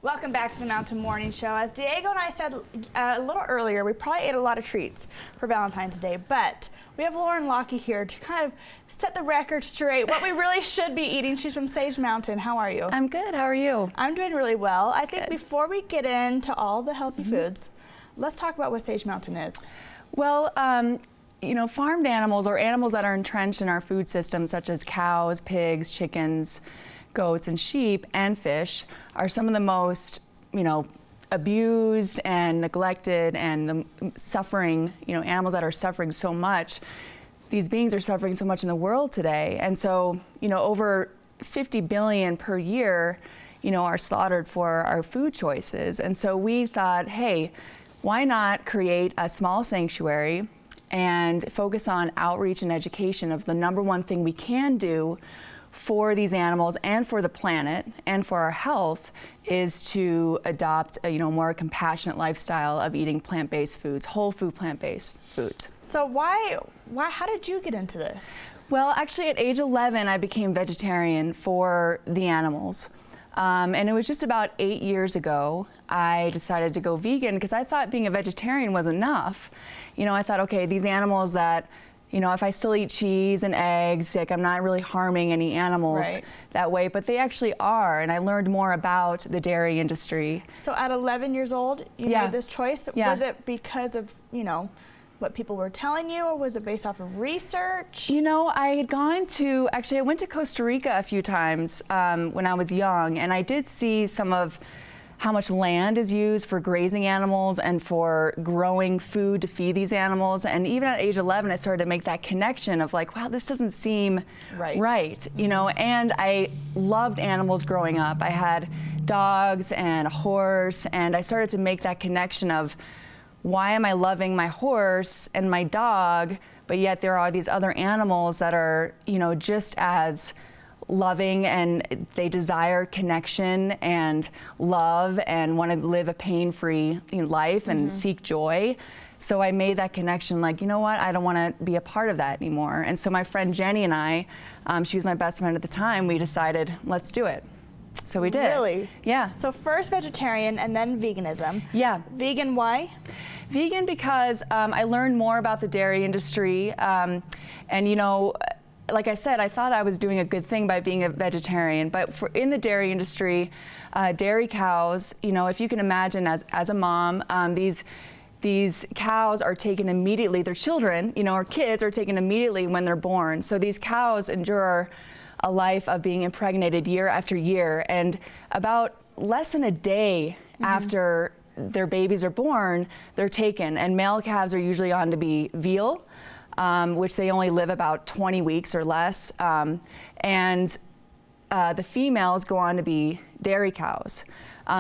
Welcome back to the Mountain Morning Show. As Diego and I said a little earlier, we probably ate a lot of treats for Valentine's Day, but we have Lauren Lockey here to kind of set the record straight, what we really should be eating. She's from Sage Mountain. How are you? I'm good. How are you? I'm doing really well. I think before we get into all the healthy foods, let's talk about what Sage Mountain is. Well, you know, farmed animals or animals that are entrenched in our food system, such as cows, pigs, chickens, goats, and sheep, and fish, are some of the most, you know, abused and neglected and the suffering, you know, animals that are suffering so much. These beings are suffering so much in the world today. And so, you know, over 50 billion per year, you know, are slaughtered for our food choices. And so we thought, hey, why not create a small sanctuary and focus on outreach and education of the number one thing we can do for these animals and for the planet and for our health is to adopt a, you know, more compassionate lifestyle of eating plant-based foods, whole food plant-based foods. So how did you get into this? Well, actually at age 11, I became vegetarian for the animals. And it was just about 8 years ago, I decided to go vegan because I thought being a vegetarian was enough. You know, I thought, okay, these animals that, you know, if I still eat cheese and eggs, like I'm not really harming any animals that way, but they actually are. And I learned more about the dairy industry. So at 11 years old, you made this choice? Yeah. Was it because of, you know, what people were telling you, or was it based off of research? You know, I had gone to, actually I went to Costa Rica a few times when I was young, and I did see some of how much land is used for grazing animals and for growing food to feed these animals. And even at age 11, I started to make that connection of like, wow, this doesn't seem right, you know, and I loved animals growing up. I had dogs and a horse, and I started to make that connection of, why am I loving my horse and my dog, but yet there are these other animals that are, you know, just as loving, and they desire connection and love and want to live a pain-free life and seek joy. So I made that connection, like, you know what, I don't want to be a part of that anymore. And so my friend Jenny and I, she was my best friend at the time, we decided, let's do it. So we did. Really? Yeah. So first vegetarian and then veganism. Yeah. Vegan, why? Vegan because I learned more about the dairy industry, and you know, like I said, I thought I was doing a good thing by being a vegetarian, but in the dairy industry, dairy cows, you know, if you can imagine as a mom, these cows are taken immediately, their children, you know, or kids are taken immediately when they're born. So these cows endure a life of being impregnated year after year, and about less than a day after their babies are born, they're taken, and male calves are usually on to be veal, which they only live about 20 weeks or less, and the females go on to be dairy cows.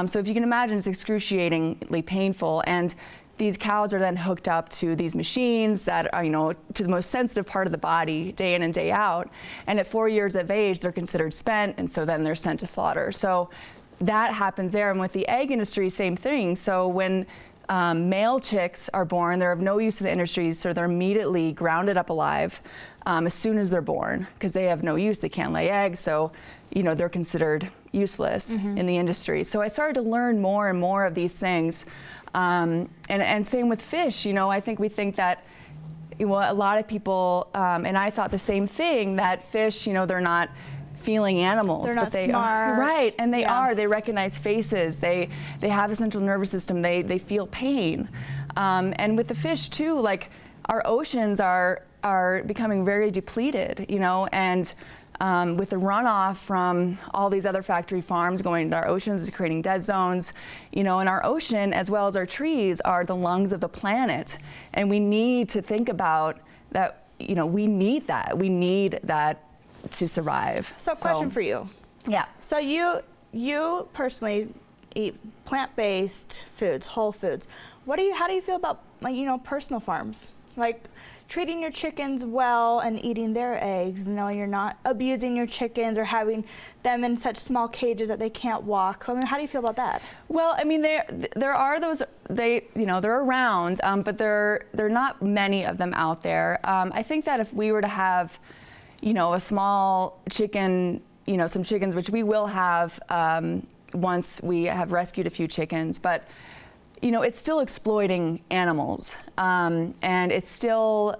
So if you can imagine, it's excruciatingly painful, and these cows are then hooked up to these machines that are, you know, to the most sensitive part of the body day in and day out, and at 4 years of age, they're considered spent, and so then they're sent to slaughter. So that happens there, and with the egg industry, same thing. So when male chicks are born, they're of no use to the industry, so they're immediately grounded up alive as soon as they're born, because they have no use, they can't lay eggs, so you know, they're considered useless in the industry. So I started to learn more and more of these things, and same with fish. You know, I think we think that, well, a lot of people, and I thought the same thing, that fish, you know, they're not feeling animals, they're but not they smart. are, right, and they are. They recognize faces. They have a central nervous system. They feel pain, and with the fish too. Like our oceans are becoming very depleted, you know, and with the runoff from all these other factory farms going into our oceans is creating dead zones, you know, and our ocean as well as our trees are the lungs of the planet, and we need to think about that. You know, we need that to survive. So question for you. Yeah. So you personally eat plant-based foods, whole foods. How do you feel about, like, you know, personal farms? Like treating your chickens well and eating their eggs, you know, you're not abusing your chickens or having them in such small cages that they can't walk. I mean, how do you feel about that? Well, I mean, there are those, you know, they're around, but there are not many of them out there. I think that if we were to have, you know, a small chicken, you know, some chickens, which we will have once we have rescued a few chickens, but you know, it's still exploiting animals, and it's still,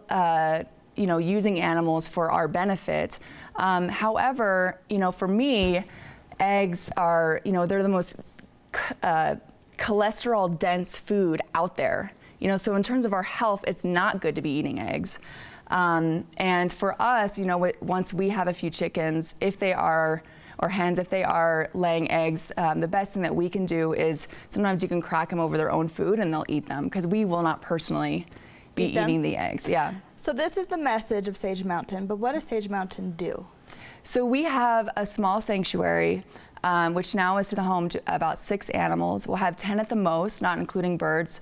you know, using animals for our benefit. However, you know, for me, eggs are, you know, they're the most cholesterol-dense food out there. You know, so in terms of our health, it's not good to be eating eggs. And for us, you know, once we have a few chickens, if they are, or hens, if they are laying eggs, the best thing that we can do is sometimes you can crack them over their own food and they'll eat them, because we will not personally be eating the eggs. Yeah. So this is the message of Sage Mountain, but what does Sage Mountain do? So we have a small sanctuary, which now is to the home to about 6 animals. We'll have 10 at the most, not including birds.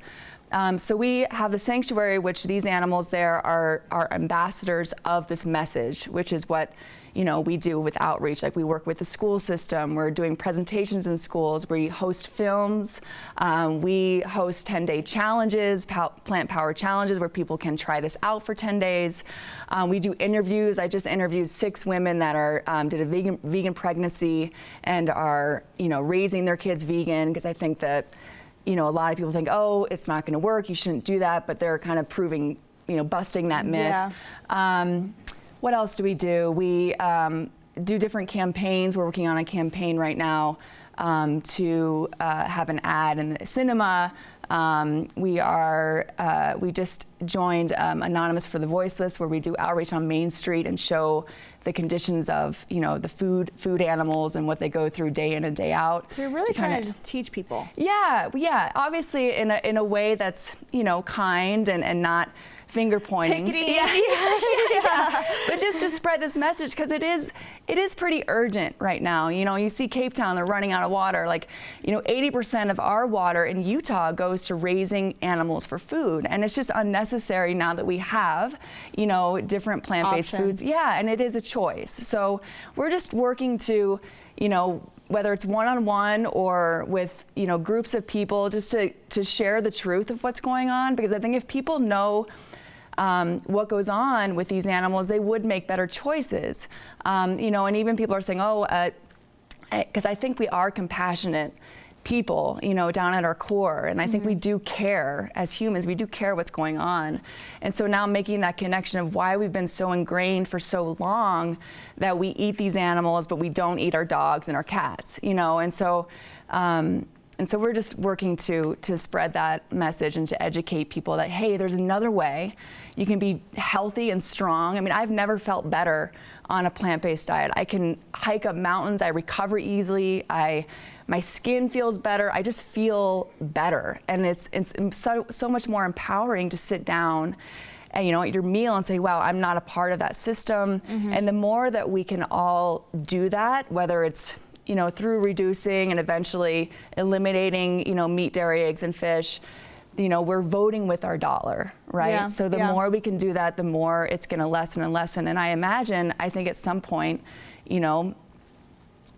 So we have the sanctuary, which these animals there are ambassadors of this message, which is what, you know, we do with outreach. Like, we work with the school system. We're doing presentations in schools. We host films. We host 10-day challenges, plant power challenges, where people can try this out for 10 days. We do interviews. I just interviewed 6 women that are did a vegan pregnancy and are, you know, raising their kids vegan, because I think that, you know, a lot of people think, oh, it's not going to work, you shouldn't do that, but they're kind of proving, you know, busting that myth. Yeah. What else do? We do different campaigns. We're working on a campaign right now to have an ad in the cinema. We just joined Anonymous for the Voiceless, where we do outreach on Main Street and show the conditions of, you know, the food animals and what they go through day in and day out. So you're really trying to just teach people. Yeah. Obviously in a way that's, you know, kind and not finger pointing. Pickety. Yeah. But just to spread this message, because it is pretty urgent right now. You know, you see Cape Town, they're running out of water. Like, you know, 80% of our water in Utah goes to raising animals for food, and it's just unnecessary now that we have, you know, different plant-based foods. Yeah, and it is a choice. So we're just working to, you know, whether it's one-on-one or with, you know, groups of people, just to share the truth of what's going on. Because I think if people know what goes on with these animals, they would make better choices. You know, and even people are saying, oh, because I think we are compassionate people, you know, down at our core. And I think we do care as humans. We do care what's going on. And so now making that connection of why we've been so ingrained for so long that we eat these animals, but we don't eat our dogs and our cats, you know. And so we're just working to spread that message and to educate people that, hey, there's another way. You can be healthy and strong. I mean, I've never felt better on a plant-based diet. I can hike up mountains. I recover easily. My skin feels better. I just feel better. And it's so much more empowering to sit down and, you know, at your meal and say, wow, I'm not a part of that system. And the more that we can all do that, whether it's, you know, through reducing and eventually eliminating, you know, meat, dairy, eggs, and fish, you know, we're voting with our dollar, right? Yeah, so the more we can do that, the more it's going to lessen and lessen. And I think at some point, you know,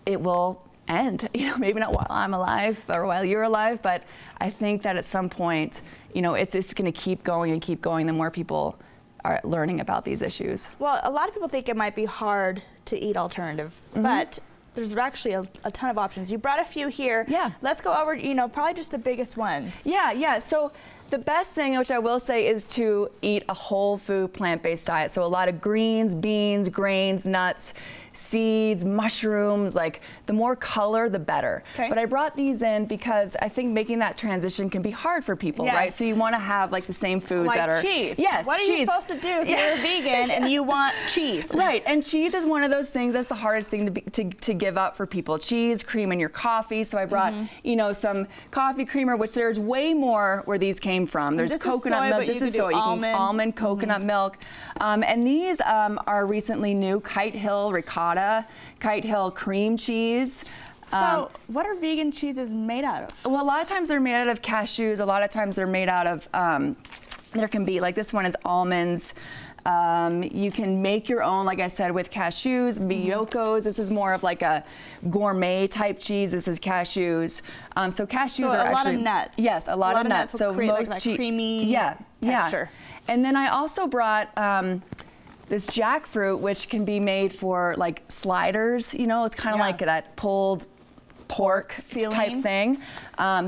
it will end. You know, maybe not while I'm alive or while you're alive, but I think that at some point, you know, it's just going to keep going and keep going. The more people are learning about these issues. Well, a lot of people think it might be hard to eat alternative, but there's actually a ton of options. You brought a few here. Yeah. Let's go over, you know, probably just the biggest ones. Yeah. So the best thing, which I will say, is to eat a whole food plant-based diet. So a lot of greens, beans, grains, nuts, seeds, mushrooms. Like, the more color, the better. Okay. But I brought these in because I think making that transition can be hard for people, right? So you want to have like the same foods like that are cheese. Yes, what are cheese. you supposed to do if you're a vegan and you want cheese? Right, and cheese is one of those things that's the hardest thing to give up for people. Cheese, cream in your coffee. So I brought, you know, some coffee creamer, which there's way more where these came from. There's coconut milk. This is soy. Almond, coconut milk. And these are recently new: Kite Hill ricotta, Kite Hill cream cheese. So what are vegan cheeses made out of? Well, a lot of times they're made out of cashews. A lot of times they're made out of, there can be, like, this one is almonds. You can make your own, like I said, with cashews, Biyokos. This is more of like a gourmet type cheese. This is cashews. So cashews are actually a lot of nuts. Yes, a lot of nuts. So most like creamy texture. And then I also brought this jackfruit, which can be made for like sliders. You know, it's kind of like that pulled pork type thing.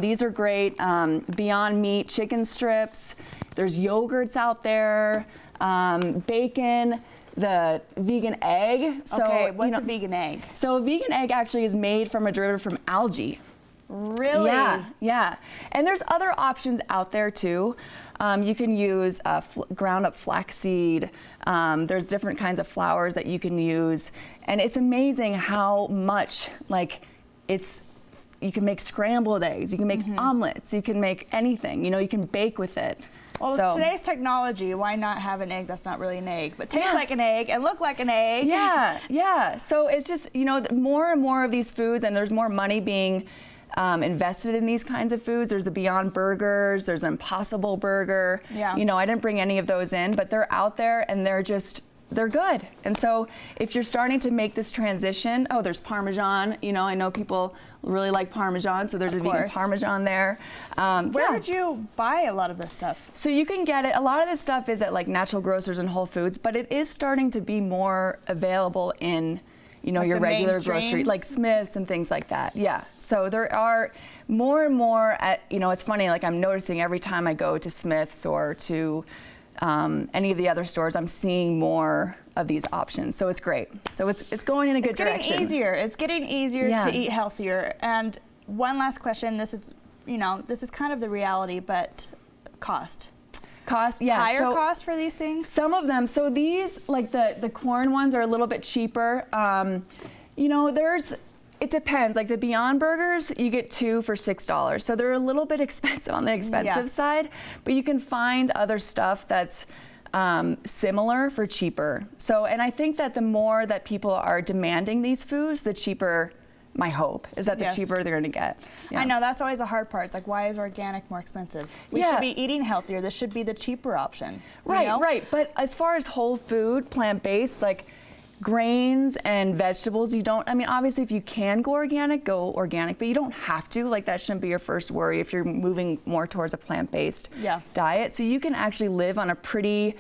These are great. Beyond Meat chicken strips. There's yogurts out there. Bacon. The vegan egg. So, okay, what's a vegan egg? So a vegan egg actually is made from a derivative from algae. Really? Yeah, yeah. And there's other options out there too. You can use ground up flaxseed. There's different kinds of flours that you can use. And it's amazing how much, like, you can make scrambled eggs, you can make omelets, you can make anything, you know, you can bake with it. Well, with today's technology, why not have an egg that's not really an egg, but tastes like an egg and look like an egg? Yeah, yeah. So it's just, you know, more and more of these foods, and there's more money being invested in these kinds of foods. There's the Beyond Burgers, there's an Impossible Burger. Yeah. You know, I didn't bring any of those in, but they're out there and they're good. And so if you're starting to make this transition, there's Parmesan. You know, I know people really like Parmesan, so there's a vegan Parmesan there. Where would you buy a lot of this stuff? So you can get it, a lot of this stuff is at like natural grocers and Whole Foods, but it is starting to be more available in, you know, like your regular grocery, like Smith's and things like that. Yeah. So there are more and more you know, it's funny, like I'm noticing every time I go to Smith's or to any of the other stores, I'm seeing more of these options. So it's great. So it's going in a good direction. It's getting easier to eat healthier. And one last question, this is kind of the reality, but cost. Cost, yeah. Higher cost for these things? Some of them. So these, like the corn ones, are a little bit cheaper. You know, it depends. Like the Beyond Burgers, you get 2 for $6. So they're a little bit expensive on the expensive side, but you can find other stuff that's similar for cheaper. So, and I think that the more that people are demanding these foods, the cheaper, my hope is that the cheaper they're gonna get. Yeah. I know, that's always the hard part. It's like, why is organic more expensive? We should be eating healthier. This should be the cheaper option. Right, you know? right. But as far as whole food, plant-based, like grains and vegetables, obviously if you can go organic, but you don't have to. Like that shouldn't be your first worry if you're moving more towards a plant-based diet. So you can actually live on a pretty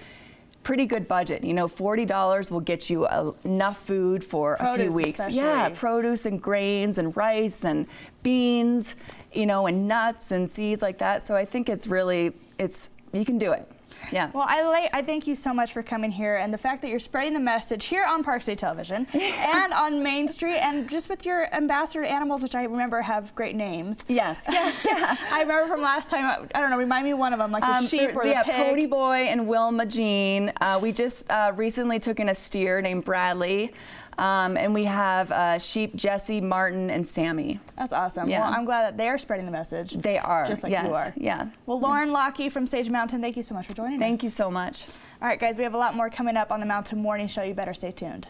good budget. You know, $40 will get you enough food for a few weeks. Especially. Yeah, produce and grains and rice and beans, you know, and nuts and seeds like that. So I think you can do it. Yeah. Well, I thank you so much for coming here, and the fact that you're spreading the message here on Park State Television and on Main Street, and just with your ambassador animals, which I remember have great names. Yes. Yeah. I remember from last time, I don't know, remind me of one of them, like the sheep or the pig. Pody Boy and Wilma Jean. We just recently took in a steer named Bradley. And we have sheep Jesse, Martin, and Sammy. That's awesome. Yeah. Well, I'm glad that they're spreading the message. They are. Just like you are. Yeah. Well, Lauren Lockey from Sage Mountain, thank you so much for joining us. Thank you so much. All right, guys, we have a lot more coming up on the Mountain Morning Show. You better stay tuned.